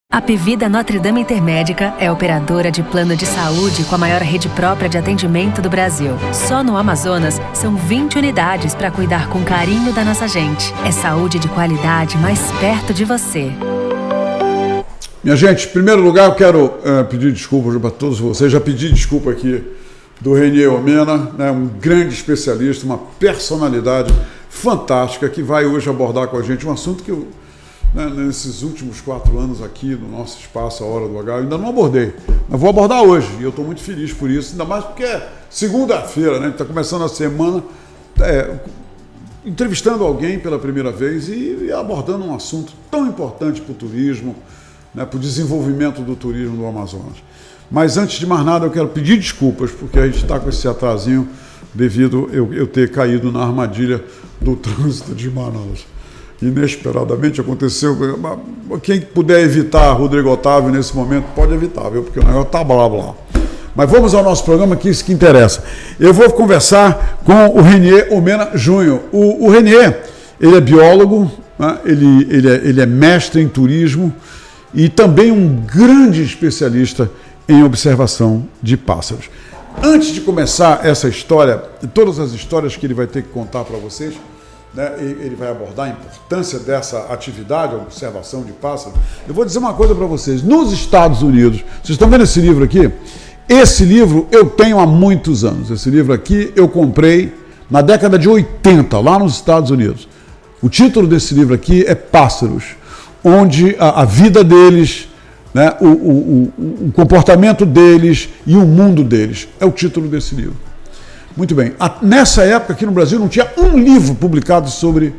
A Pevida Notre Dame Intermédica é operadora de plano de saúde com a maior rede própria de atendimento do Brasil. Só no Amazonas, são 20 unidades para cuidar com carinho da nossa gente. É saúde de qualidade mais perto de você. Minha gente, em primeiro lugar eu quero pedir desculpas para todos vocês. Já pedi desculpa aqui do Renier Omena, né, um grande especialista, uma personalidade fantástica que vai hoje abordar com a gente um assunto que eu, nesses últimos 4 anos aqui no nosso espaço, a Hora do H, eu ainda não abordei, mas vou abordar hoje e eu estou muito feliz por isso, ainda mais porque é segunda-feira, né? A gente está começando a semana entrevistando alguém pela primeira vez e abordando um assunto tão importante para o turismo, né, para o desenvolvimento do turismo do Amazonas. Mas antes de mais nada eu quero pedir desculpas porque a gente está com esse atrasinho devido eu ter caído na armadilha do trânsito de Manaus. Inesperadamente aconteceu. Quem puder evitar Rodrigo Otávio nesse momento pode evitar, viu? Porque o negócio tá blá blá. Mas vamos ao nosso programa, que isso que interessa. Eu vou conversar com o Renier Omena Júnior. O Renier, ele é biólogo, né? ele é mestre em turismo e também um grande especialista em observação de pássaros. Antes de começar essa história, todas as histórias que ele vai ter que contar para vocês, né, ele vai abordar a importância dessa atividade, a observação de pássaros. Eu vou dizer uma coisa para vocês. Nos Estados Unidos, vocês estão vendo esse livro aqui? Esse livro eu tenho há muitos anos. Esse livro aqui eu comprei na década de 80, lá nos Estados Unidos. O título desse livro aqui é Pássaros, onde a vida deles, né, o comportamento deles e o mundo deles. É o título desse livro. Muito bem. Nessa época, aqui no Brasil, não tinha um livro publicado sobre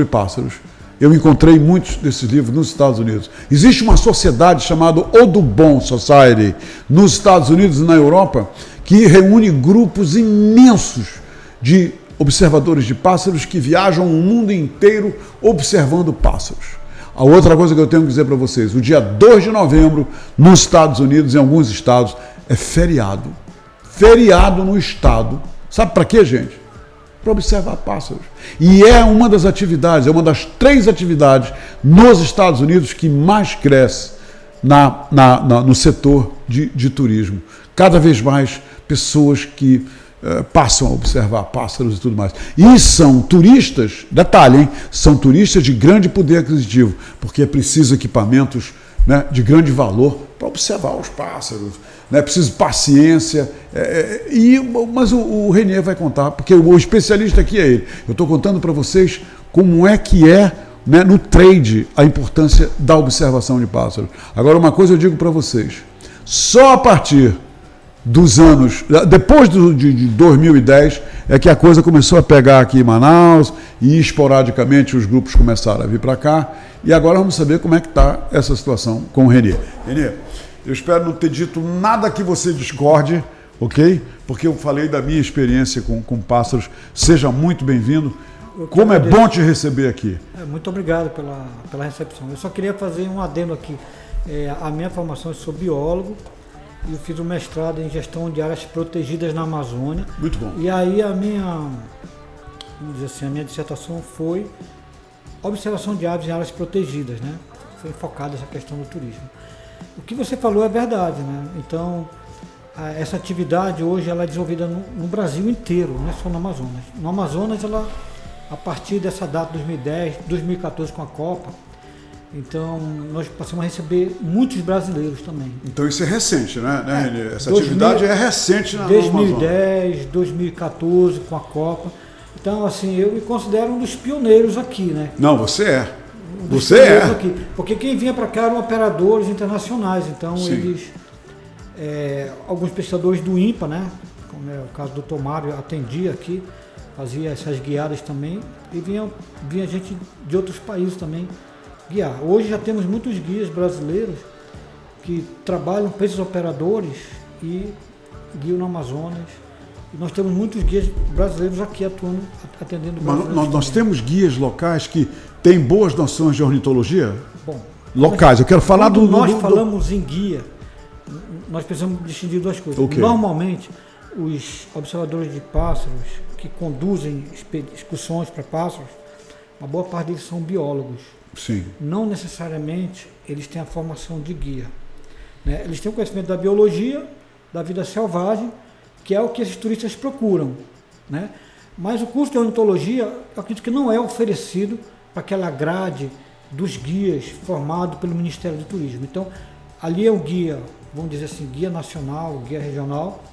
pássaros. Eu encontrei muitos desses livros nos Estados Unidos. Existe uma sociedade chamada Audubon Society, nos Estados Unidos e na Europa, que reúne grupos imensos de observadores de pássaros que viajam o mundo inteiro observando pássaros. A outra coisa que eu tenho que dizer para vocês, o dia 2 de novembro, nos Estados Unidos, em alguns estados, é feriado. Feriado no estado. Sabe para quê, gente? Para observar pássaros. E é uma das atividades, é uma das 3 atividades nos Estados Unidos que mais cresce no setor de turismo. Cada vez mais pessoas que passam a observar pássaros e tudo mais. E são turistas, detalhe, hein? São turistas de grande poder aquisitivo, porque é preciso equipamentos, né, de grande valor para observar os pássaros. É preciso paciência, mas o Renier vai contar, porque o especialista aqui é ele. Eu estou contando para vocês como é que né, no trade a importância da observação de pássaros. Agora, uma coisa eu digo para vocês, só a partir dos anos, depois de 2010, é que a coisa começou a pegar aqui em Manaus e esporadicamente os grupos começaram a vir para cá. E agora vamos saber como é que está essa situação com o Renier. Renier, eu espero não ter dito nada que você discorde, ok? Porque eu falei da minha experiência com pássaros. Seja muito bem-vindo. Como é bom te receber aqui. Muito obrigado pela recepção. Eu só queria fazer um adendo aqui. A minha formação é sou biólogo e eu fiz um mestrado em gestão de áreas protegidas na Amazônia. Muito bom. E aí a minha dissertação foi observação de aves em áreas protegidas, né? Foi focada nessa questão do turismo. O que você falou é verdade, né? Então, essa atividade hoje ela é desenvolvida no Brasil inteiro, não é só no Amazonas. No Amazonas, a partir dessa data, 2010, 2014 com a Copa, então nós passamos a receber muitos brasileiros também. Então isso é recente, né? Essa atividade é recente na 2010, 2014 com a Copa. Então, assim, eu me considero um dos pioneiros aqui, né? Não, você é. Você é. Aqui. Porque quem vinha para cá eram operadores internacionais, então sim, eles, alguns pesquisadores do INPA, né, como é o caso do Dr. Mário, atendia aqui, fazia essas guiadas também, e vinha gente de outros países também guiar. Hoje já temos muitos guias brasileiros que trabalham para esses operadores e guiam no Amazonas. E nós temos muitos guias brasileiros aqui atuando, atendendo brasileiros. Mas nós temos guias locais que têm boas noções de ornitologia? Bom, locais, eu quero falar quando nós falamos em guia, nós precisamos distinguir 2 coisas. Okay. Normalmente, os observadores de pássaros que conduzem excursões para pássaros, uma boa parte deles são biólogos. Sim. Não necessariamente eles têm a formação de guia, né? Eles têm o conhecimento da biologia, da vida selvagem, que é o que esses turistas procuram, né? Mas o curso de ornitologia, eu acredito que não é oferecido para aquela grade dos guias formado pelo Ministério do Turismo. Então, ali é o guia, vamos dizer assim, guia nacional, guia regional,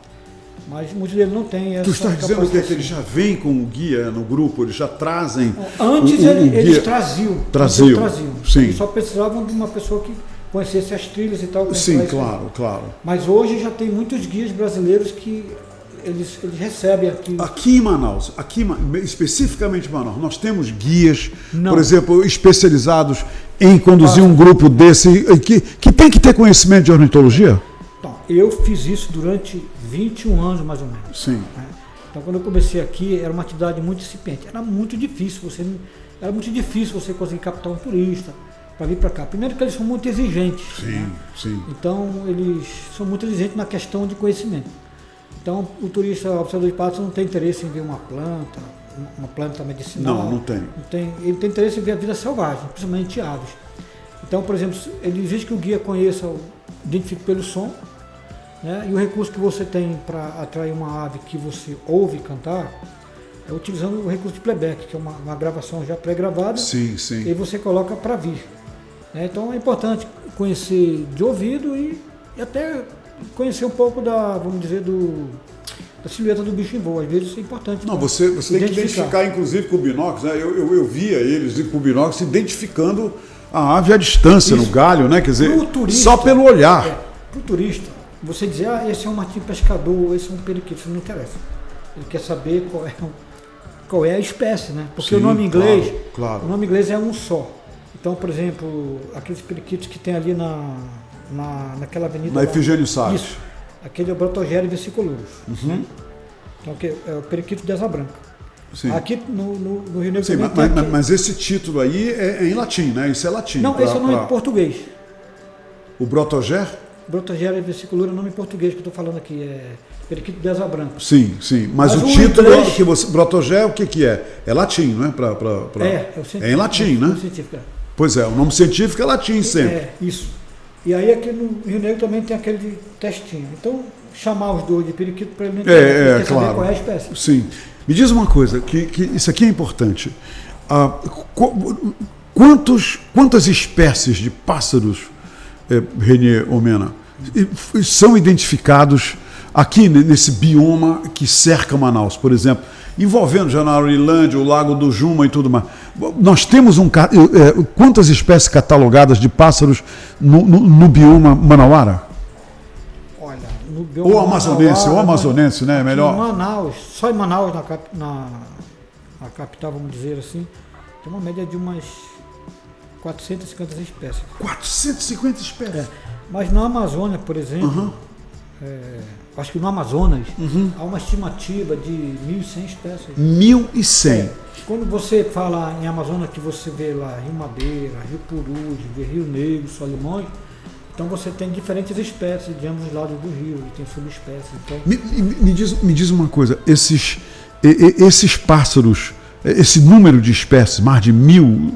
mas muitos deles não têm essa. Tu estás dizendo que eles já vêm com o guia no grupo, eles já trazem. Antes eles traziam. Sim. Eles só precisavam de uma pessoa que conhecesse as trilhas e tal. Sim, claro. Mas hoje já tem muitos guias brasileiros que eles recebem aqui. Aqui em Manaus, especificamente em Manaus, nós temos guias, por exemplo, especializados em conduzir um grupo desse, que tem que ter conhecimento de ornitologia? Então, eu fiz isso durante 21 anos, mais ou menos. Sim. Né? Então, quando eu comecei aqui, era uma atividade muito incipiente. Era muito difícil você conseguir captar um turista para vir para cá. Primeiro que eles são muito exigentes. Sim. Então, eles são muito exigentes na questão de conhecimento. Então, o turista, o observador de pássaros, não tem interesse em ver uma planta medicinal. Não tem. Ele tem interesse em ver a vida selvagem, principalmente aves. Então, por exemplo, ele exige que o guia conheça, identifique pelo som, né? E o recurso que você tem para atrair uma ave que você ouve cantar é utilizando o recurso de playback, que é uma gravação já pré-gravada. Sim. E você coloca para vir. Né? Então, é importante conhecer de ouvido e até conhecer um pouco vamos dizer, da silhueta do bicho em voo. Às vezes isso é importante. Não, você tem que identificar, inclusive, com binóculos, né? Eu via eles com binóculos identificando a ave à distância, isso, no galho, né? Quer dizer, turista, só pelo olhar. Para o turista, você dizer, esse é um martim pescador, esse é um periquito, isso não interessa. Ele quer saber qual é a espécie, né? Porque o nome inglês, claro. O nome inglês é um só. Então, por exemplo, aqueles periquitos que tem ali naquela avenida. Na Efigênio Salles. Isso. Aquele é o Brotogera versicolorus. Né? Então, é o periquito de asa branca. Sim. Aqui no Rio Negro sim, também mas esse título aí é em latim, né? Isso é latim. Não, esse é o nome em português. O Brotoger? Brotogera versicolorus é o nome em português que eu estou falando aqui. É periquito de asa branca. Sim. Mas o título inglês, que você. Brotoger, o que é? É latim, não é? É em latim, né? Científico. Pois é, o nome científico é latim sempre. É, isso. E aí aqui no Rio Negro também tem aquele testinho. Então, chamar os dois de periquito para ele claro. saber qual é a espécie. Sim. Me diz uma coisa, que isso aqui é importante. Quantas espécies de pássaros, Renier Omena, são identificados aqui nesse bioma que cerca Manaus, por exemplo, envolvendo Janaúrilândia, o Lago do Juma e tudo mais. Nós temos quantas espécies catalogadas de pássaros no bioma manauara? Olha, no bioma ou amazonense, né? Melhor. Em Manaus, só em Manaus, na capital, vamos dizer assim, tem uma média de umas 450 espécies. 450 espécies? Mas na Amazônia, por exemplo, acho que no Amazonas há uma estimativa de 1.100 espécies. 1.100? Quando você fala em Amazônia, que você vê lá Rio Madeira, Rio Purus, Rio Negro, Solimões, então você tem diferentes espécies de ambos os lados do rio, e tem subespécies. Então... Me diz uma coisa, esses pássaros, esse número de espécies, mais de 1.000,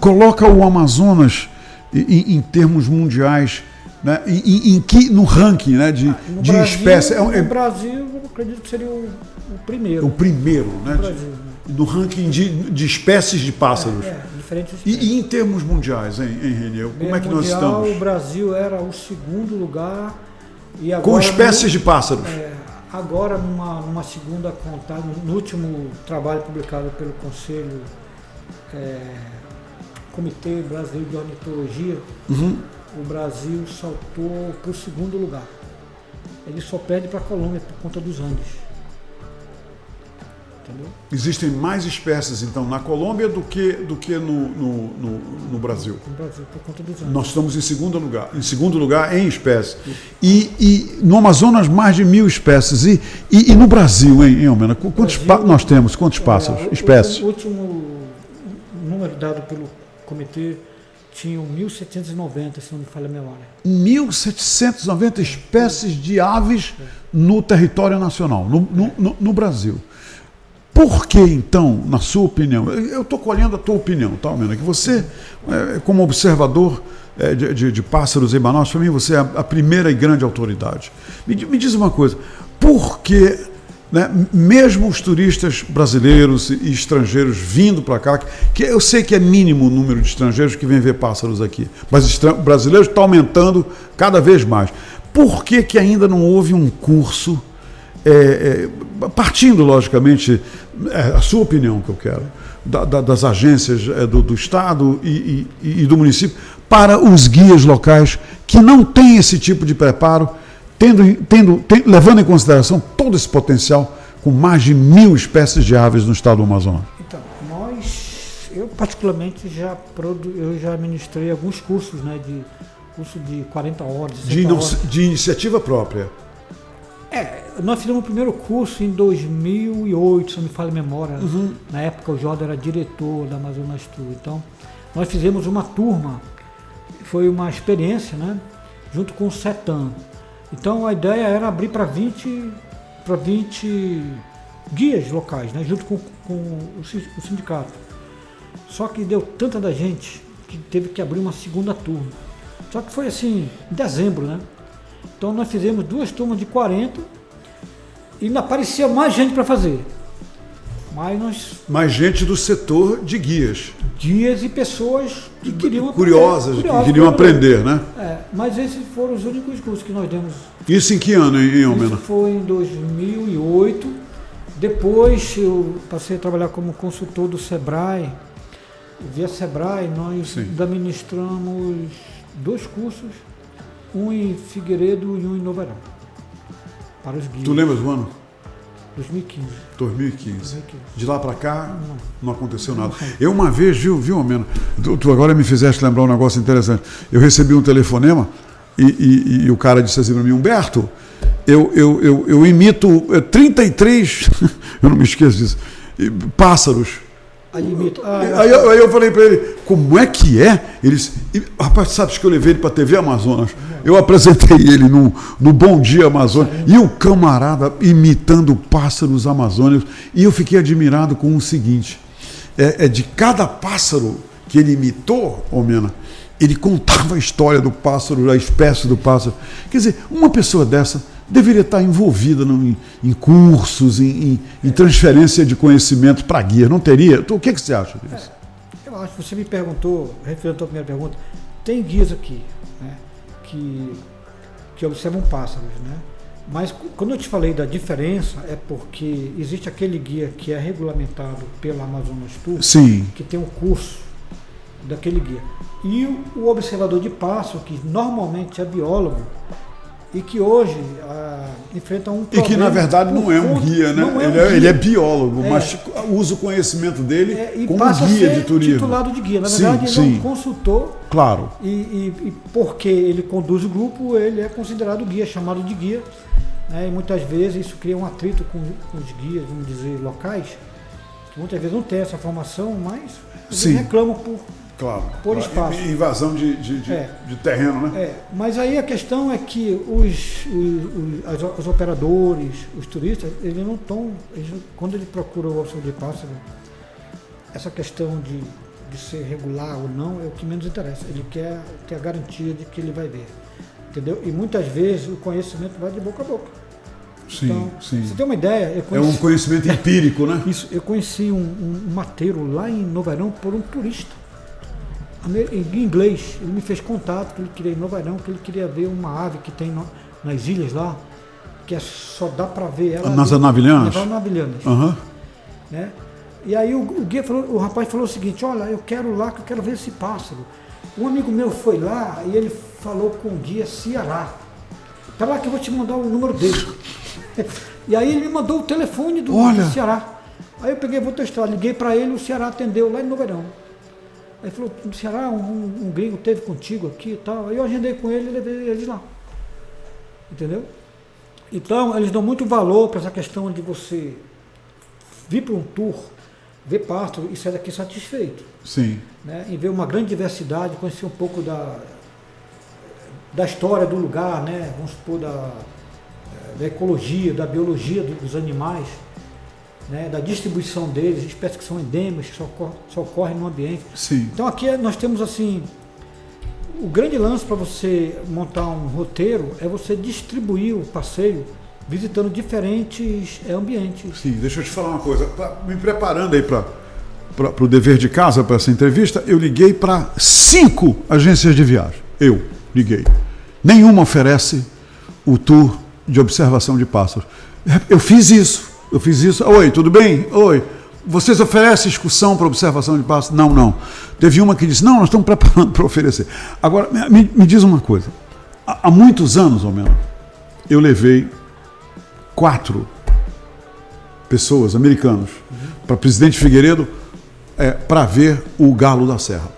coloca o Amazonas em termos mundiais, né, no ranking, né, de espécies. No Brasil, eu acredito que seria o primeiro. O primeiro, né? Brasil, né? No ranking de espécies de pássaros. Diferentes espécies. E em termos mundiais, hein, Renier? Como é que nós estamos? O Brasil era o segundo lugar. E agora, com espécies de pássaros? Agora, numa segunda contagem, no último trabalho publicado pelo Conselho Comitê Brasileiro de Ornitologia, o Brasil saltou para o segundo lugar. Ele só perde para a Colômbia por conta dos Andes. Entendeu? Existem mais espécies, então, na Colômbia do que no Brasil. No Brasil, por conta dos Andes. Nós estamos em segundo lugar em espécies. E no Amazonas, mais de 1.000 espécies. E no Brasil, hein, Omena? Quantos nós temos? Quantos pássaros, espécies? O último número dado pelo comitê tinham 1.790, se não me falha a memória. 1.790 espécies de aves no território nacional, no Brasil. Por que, então, na sua opinião, eu estou colhendo a tua opinião, tá, Almena, que você, como observador de pássaros em Manaus, para mim você é a primeira e grande autoridade. Me diz uma coisa, por que, né, mesmo os turistas brasileiros e estrangeiros vindo para cá, que eu sei que é mínimo o número de estrangeiros que vêm ver pássaros aqui, mas brasileiros está aumentando cada vez mais. Por que ainda não houve um curso, partindo, logicamente, a sua opinião que eu quero, das agências do Estado e do município, para os guias locais que não têm esse tipo de preparo, levando em consideração todo esse potencial, com mais de 1.000 espécies de aves no estado do Amazonas? Então, eu particularmente eu já ministrei alguns cursos, né, curso de 40 horas, 60 horas. De iniciativa própria? Nós fizemos o primeiro curso em 2008, se não me falha a memória. Uhum. Na época o Jordan era diretor da Amazonas Tour. Então, nós fizemos uma turma, foi uma experiência, né, junto com o CETAM. Então, a ideia era abrir para 20 guias locais, né, junto com o sindicato. Só que deu tanta da gente que teve que abrir uma segunda turma. Só que foi assim, em dezembro, né? Então nós fizemos 2 turmas de 40 e ainda aparecia mais gente para fazer. Mais gente do setor de guias. Guias e pessoas que queriam curiosas, que queriam aprender, né? Mas esses foram os únicos cursos que nós demos. Isso em que ano, hein, Almena? Isso foi em 2008. Depois eu passei a trabalhar como consultor do Sebrae. Via Sebrae, nós ainda ministramos 2 cursos, um em Figueiredo e um em Noverão, para os guias. Tu lembras do ano? 2015. 2015. De lá para cá, não aconteceu nada. Eu uma vez, viu, Almena? Tu agora me fizeste lembrar um negócio interessante. Eu recebi um telefonema e o cara disse assim para mim, Humberto, eu imito 33, eu não me esqueço disso, pássaros. Aí eu falei para ele, como é que é? Ele disse, rapaz, sabes que eu levei ele para a TV Amazonas? Eu apresentei ele no Bom Dia Amazonas, e o camarada imitando pássaros amazônicos, e eu fiquei admirado com o seguinte, de cada pássaro que ele imitou, Almena, ele contava a história do pássaro, a espécie do pássaro. Quer dizer, uma pessoa dessa deveria estar envolvida em cursos, em transferência de conhecimento para guia, não teria? O que você acha disso? Eu acho que você me perguntou, referente à primeira pergunta, tem guias aqui, né, que observam pássaros, né? Mas quando eu te falei da diferença, é porque existe aquele guia que é regulamentado pela Amazonas Tour, sim, que tem um curso daquele guia. E o observador de pássaro, que normalmente é biólogo, e que hoje enfrenta um problema. E que na verdade não é um guia, né? Ele é biólogo, mas usa o conhecimento dele como guia de turismo. Titulado de guia. Na verdade, ele é um consultor. Claro. E porque ele conduz o grupo, ele é considerado guia, chamado de guia. Né? E muitas vezes isso cria um atrito com os guias, vamos dizer, locais, que muitas vezes não tem essa formação, mas eles reclamam por espaço. Invasão de terreno, né? Mas aí a questão é que os operadores, os turistas, eles não estão. Quando ele procura o observador de pássaro, essa questão de ser regular ou não é o que menos interessa. Ele quer ter a garantia de que ele vai ver. Entendeu? E muitas vezes o conhecimento vai de boca a boca. Sim, então, sim. Você tem uma ideia? É um conhecimento empírico, né? Isso. Eu conheci um mateiro lá em Noverão por um turista. Em inglês, ele me fez contato que ele queria ir em Noverão, que ele queria ver uma ave que tem nas ilhas lá, que só dá para ver ela. Nas anavilhanas? Nas anavilhanas. Uhum. Né? E aí o rapaz falou o seguinte, olha, eu quero lá, que eu quero ver esse pássaro. Um amigo meu foi lá e ele falou com o guia Ceará. Tá lá que eu vou te mandar o número dele. E aí ele me mandou o telefone do Ceará. Aí eu peguei, vou testar, liguei para ele, o Ceará atendeu lá em Noverão. Aí falou, no Ceará, um gringo teve contigo aqui e tal. Aí eu agendei com ele e levei eles lá. Entendeu? Então, eles dão muito valor para essa questão de você vir para um tour, ver pássaro e sair daqui satisfeito. Sim. Né? E ver uma grande diversidade, conhecer um pouco da história do lugar, né? Vamos supor, da ecologia, da biologia dos animais. né, da distribuição deles, espécies que são endêmicas, que só ocorrem no ambiente. Sim. Então aqui nós temos assim, o grande lance para você montar um roteiro é você distribuir o passeio visitando diferentes ambientes. Sim, deixa eu te falar uma coisa. Me preparando aí para o dever de casa, para essa entrevista, eu liguei para 5 agências de viagem. Eu liguei. Nenhuma oferece o tour de observação de pássaros. Eu fiz isso. Oi, tudo bem? Oi. Vocês oferecem excursão para observação de pássaros? Não. Teve uma que disse, não, nós estamos preparando para oferecer. Agora, me diz uma coisa. Há muitos anos, ao menos, eu levei 4 pessoas, americanos, para Presidente Figueiredo para ver o galo da serra.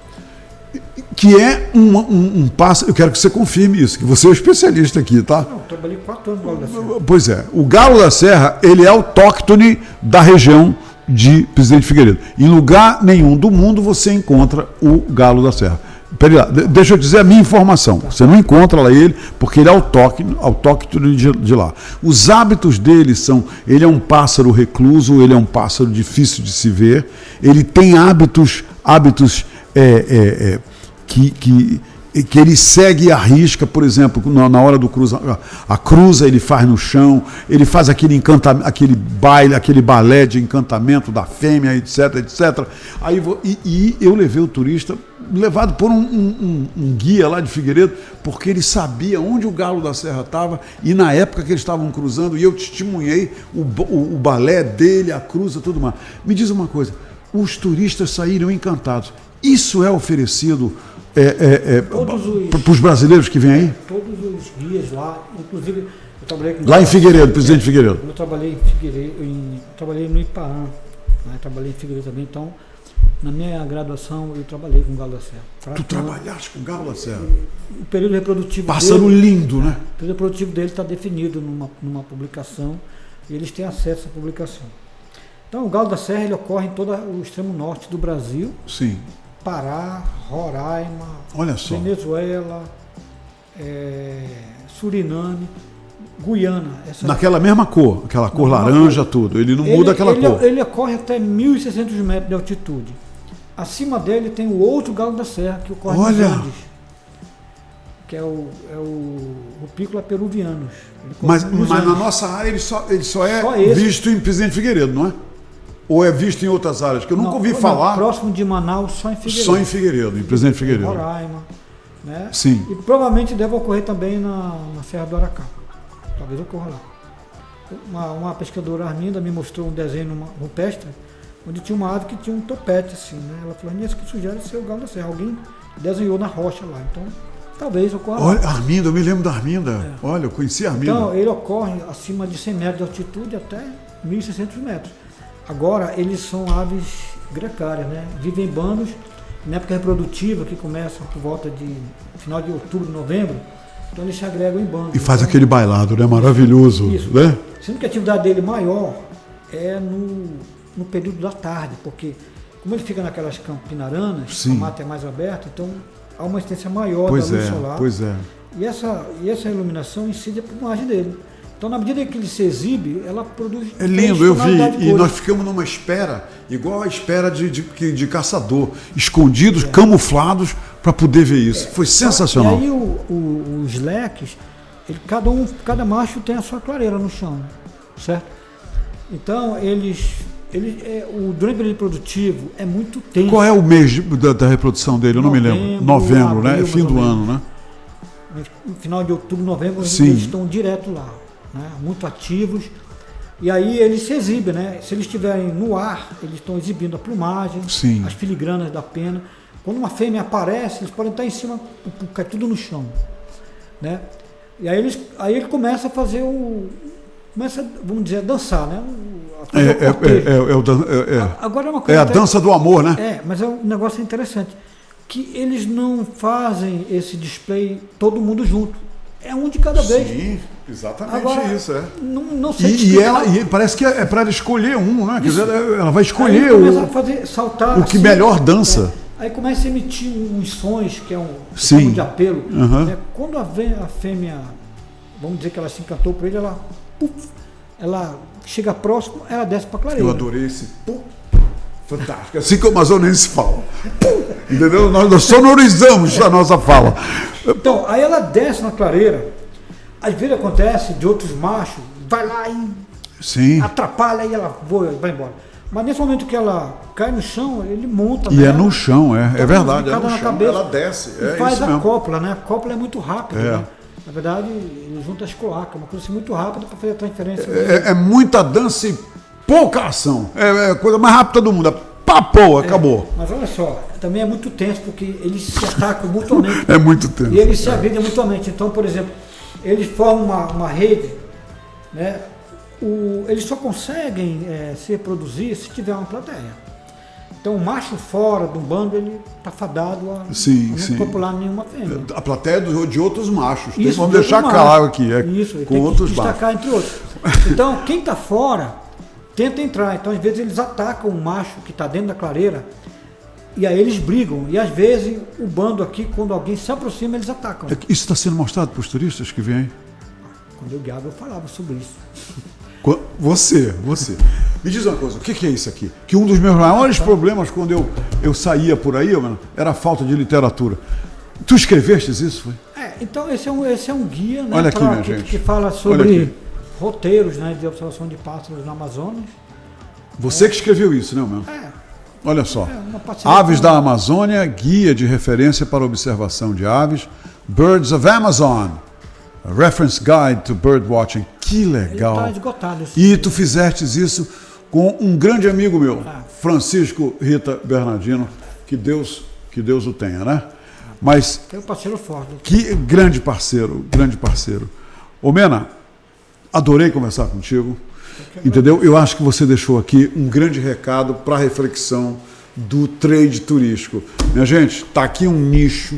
Que é um pássaro, eu quero que você confirme isso, que você é o especialista aqui, tá? Não, eu trabalhei 4 anos no galo da serra. Pois é, o galo da serra, ele é autóctone da região de Presidente Figueiredo. Em lugar nenhum do mundo você encontra o galo da serra. Peraí lá, deixa eu dizer a minha informação. Você não encontra lá ele, porque ele é autóctone de lá. Os hábitos dele são, ele é um pássaro recluso, ele é um pássaro difícil de se ver, ele tem hábitos que ele segue a risca, por exemplo, na hora do a cruza ele faz no chão, ele faz aquele baile, aquele balé de encantamento da fêmea, etc. Aí eu levei o turista, levado por um guia lá de Figueiredo, porque ele sabia onde o galo da serra estava, e na época que eles estavam cruzando, e eu testemunhei o balé dele, a cruza, tudo mais. Me diz uma coisa, os turistas saíram encantados. Isso é oferecido para os brasileiros que vêm aí? Todos os guias lá, inclusive eu trabalhei com... Lá em Figueiredo, Presidente Figueiredo. Eu trabalhei em Figueiredo, trabalhei no Ipaã, né, trabalhei em Figueiredo também, então na minha graduação eu trabalhei com galo da serra. Tu trabalhaste com galo da serra? O período reprodutivo pássaro dele... lindo, né? O período reprodutivo dele está definido numa publicação e eles têm acesso à publicação. Então o galo da serra ele ocorre em todo o extremo norte do Brasil. Sim. Pará, Roraima, olha só, Venezuela, Suriname, Guiana. Naquela mesma cor, aquela cor laranja, tudo. Ele não muda aquela cor. Ele ocorre até 1.600 metros de altitude. Acima dele tem o outro galo da serra que ocorre nos Andes, que é o Rupícola peruvianus. Mas na nossa área ele só é visto em Presidente Figueiredo, não é? Ou é visto em outras áreas? Que eu nunca ouvi falar. Próximo de Manaus, só em Figueiredo. Só em Figueiredo, em Presidente Figueiredo. Roraima, né? Sim. E provavelmente deve ocorrer também na Serra do Aracá. Talvez ocorra lá. Uma pescadora, Arminda, me mostrou um desenho rupestre, onde tinha uma ave que tinha um topete, assim, né? Ela falou, isso que sugere ser o galo da serra. Alguém desenhou na rocha lá. Então, talvez ocorra lá. Olha, Arminda, eu me lembro da Arminda. Olha, eu conheci a Arminda. Então, ele ocorre acima de 100 metros de altitude até 1.600 metros. Agora, eles são aves grecárias, né? Vivem em bandos, na época reprodutiva, que começa por volta de final de outubro, novembro, então eles se agregam em bandos. E faz aquele bailado, né? Maravilhoso. Isso. Né? Sendo que a atividade dele maior é no período da tarde, porque como ele fica naquelas campinaranas, sim, a mata é mais aberta, então há uma incidência maior pois da luz solar. Pois é. E essa iluminação incide a plumagem dele. Então, na medida que ele se exibe, ela produz... É lindo, eu vi. E nós ficamos numa espera, igual a espera de caçador, escondidos, camuflados, para poder ver isso. Foi sensacional. E aí os leques, cada macho tem a sua clareira no chão, certo? Então, durante o período produtivo é muito tenso. Qual é o mês da reprodução dele? Eu não me lembro. Novembro, né? É fim do ano, né? No final de outubro, novembro, sim, eles estão direto lá. Né, muito ativos, e aí eles se exibem, né? Se eles estiverem no ar, eles estão exibindo a plumagem, sim, as filigranas da pena. Quando uma fêmea aparece, eles podem estar em cima, cai tudo no chão, né? E aí ele começa a fazer vamos dizer, a dançar, né? Agora é uma coisa. É a dança do amor, né? Mas um negócio interessante, que eles não fazem esse display todo mundo junto. É um de cada vez. Sim, exatamente. Agora, isso. Não sei explicar. E parece que é para ela escolher um, né? Quer dizer, ela vai escolher aí começa a fazer saltar. O que assim, melhor dança. Aí começa a emitir uns sons, que é sim, de apelo. Uhum. Quando a fêmea, vamos dizer que ela se encantou por ele, ela ela chega próximo, ela desce para a clareira. Eu adorei esse pum. Fantástico. Assim que o amazonense fala. Pum. Entendeu? Nós sonorizamos a nossa fala. Então, aí ela desce na clareira. Às vezes acontece de outros machos, vai lá e Sim. atrapalha e ela voa, vai embora. Mas nesse momento que ela cai no chão, ele monta. E é no chão, é verdade. É no na chão, cabeça, ela desce. e É faz isso a mesmo. cópula, né? A cópula é muito rápida. É. Né? Na verdade, ele junta as cloacas, uma coisa assim muito rápida para fazer a transferência. É muita dança e pouca ação. É a coisa mais rápida do mundo. Papou, acabou. Mas olha só, também é muito tenso, porque eles se atacam mutuamente. É muito tenso. E eles se agridem mutuamente. Então, por exemplo, eles formam uma rede, né? Eles só conseguem se reproduzir se tiver uma plateia. Então, o macho fora do bando, ele está fadado a não copular nenhuma fêmea. A plateia de outros machos. Isso, Vamos deixar claro aqui. Isso, com tem outros que destacar entre outros. Então, quem está fora tenta entrar. Então, às vezes, eles atacam o macho que está dentro da clareira e aí eles brigam. E, às vezes, o bando aqui, quando alguém se aproxima, eles atacam. Isso está sendo mostrado para os turistas que vêm? Quando eu guiava, eu falava sobre isso. Você. Me diz uma coisa, o que é isso aqui? Que um dos meus maiores problemas quando eu saía por aí, mano, era a falta de literatura. Tu escreveste isso, foi? Então esse é um guia, né? Olha aqui, minha gente. Que fala sobre roteiros, né, de observação de pássaros no Amazonas. Você que escreveu isso, né, meu? Olha só. Aves da Amazônia, guia de referência para observação de aves. Birds of Amazon. A Reference Guide to Birdwatching. Que legal. Está esgotado. E tu fizestes isso com um grande amigo meu, Francisco Rita Bernardino, que Deus o tenha, né? Mas tem um parceiro forte. Que grande parceiro. Ô Mena, adorei conversar contigo, entendeu? Eu acho que você deixou aqui um grande recado para a reflexão do trade turístico. Minha gente, está aqui um nicho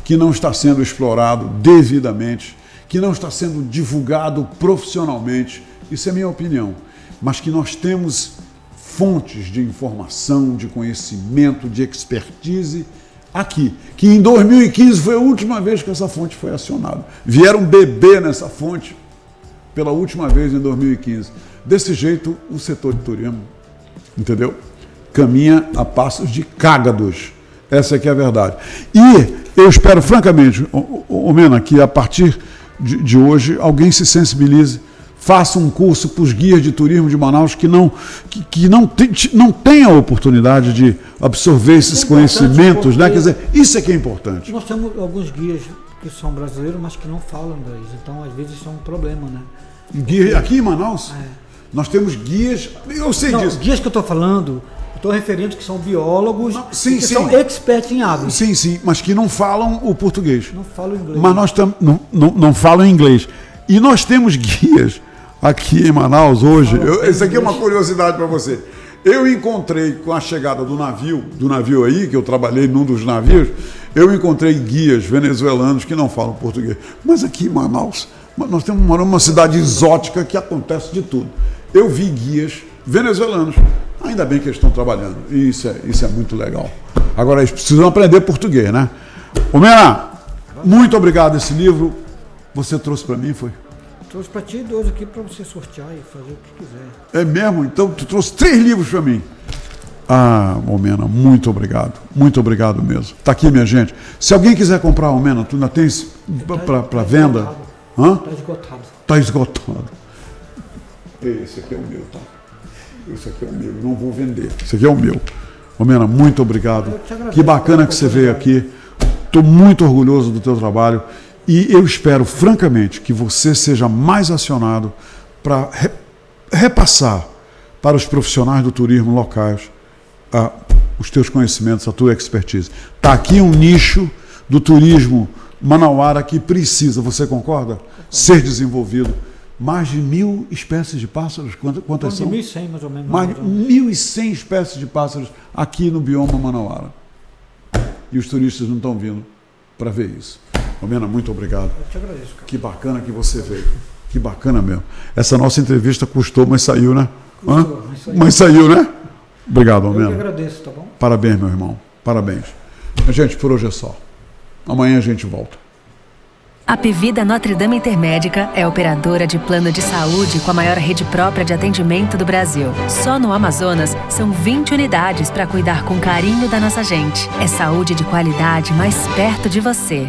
que não está sendo explorado devidamente, que não está sendo divulgado profissionalmente, isso é minha opinião, mas que nós temos fontes de informação, de conhecimento, de expertise aqui, que em 2015 foi a última vez que essa fonte foi acionada. Vieram beber nessa fonte pela última vez em 2015. Desse jeito, o setor de turismo, entendeu? Caminha a passos de cágados. Essa aqui é a verdade. E eu espero, francamente, Mena, que a partir de hoje alguém se sensibilize, faça um curso para os guias de turismo de Manaus que não tem a oportunidade de absorver esses conhecimentos, né? Quer dizer, isso é que é importante. Nós temos alguns guias que são brasileiros, mas que não falam inglês, então às vezes isso é um problema, né? Guia, aqui em Manaus, nós temos guias, eu sei disso. Guias que eu estou falando, eu estou referindo que são biólogos, que são experts em aves. Sim, mas que não falam o português. Não falam inglês. Mas nós não falam inglês. E nós temos guias aqui em Manaus hoje. Isso aqui é uma curiosidade para você. Eu encontrei, com a chegada do navio aí, que eu trabalhei num dos navios, eu encontrei guias venezuelanos que não falam português. Mas aqui em Manaus, nós temos uma cidade exótica que acontece de tudo. Eu vi guias venezuelanos. Ainda bem que eles estão trabalhando. E isso é muito legal. Agora, eles precisam aprender português, né? Ô Mena, muito obrigado. Esse livro você trouxe para mim, foi? Trouxe para ti 2 aqui para você sortear e fazer o que quiser. É mesmo? Então, tu trouxe 3 livros para mim. Mena, muito obrigado. Muito obrigado mesmo. Tá aqui, minha gente. Se alguém quiser comprar, Mena, tu ainda tens para venda? Está esgotado. Está esgotado. Esse aqui é o meu, tá? Esse aqui é o meu, não vou vender. Esse aqui é o meu. Mena, muito obrigado. Que bacana que você veio aqui. Estou muito orgulhoso do teu trabalho e eu espero, francamente, que você seja mais acionado para repassar para os profissionais do turismo locais os teus conhecimentos, a tua expertise. Está aqui um nicho do turismo manauara que precisa, você concorda? Ser desenvolvido. Mais de 1.000 espécies de pássaros, quantas são? 1.100 mais ou menos. Mais de 1.100 espécies de pássaros aqui no bioma manauara. E os turistas não estão vindo para ver isso. Mena, muito obrigado. Eu te agradeço, cara. Que bacana que você veio. Que bacana mesmo. Essa nossa entrevista custou, mas saiu, né? Mas saiu, né? Obrigado, Mena. Eu que agradeço, tá bom? Parabéns, meu irmão. Parabéns. Gente, por hoje é só. Amanhã a gente volta. Apvida Notre Dame Intermédica é operadora de plano de saúde com a maior rede própria de atendimento do Brasil. Só no Amazonas, são 20 unidades para cuidar com carinho da nossa gente. É saúde de qualidade mais perto de você.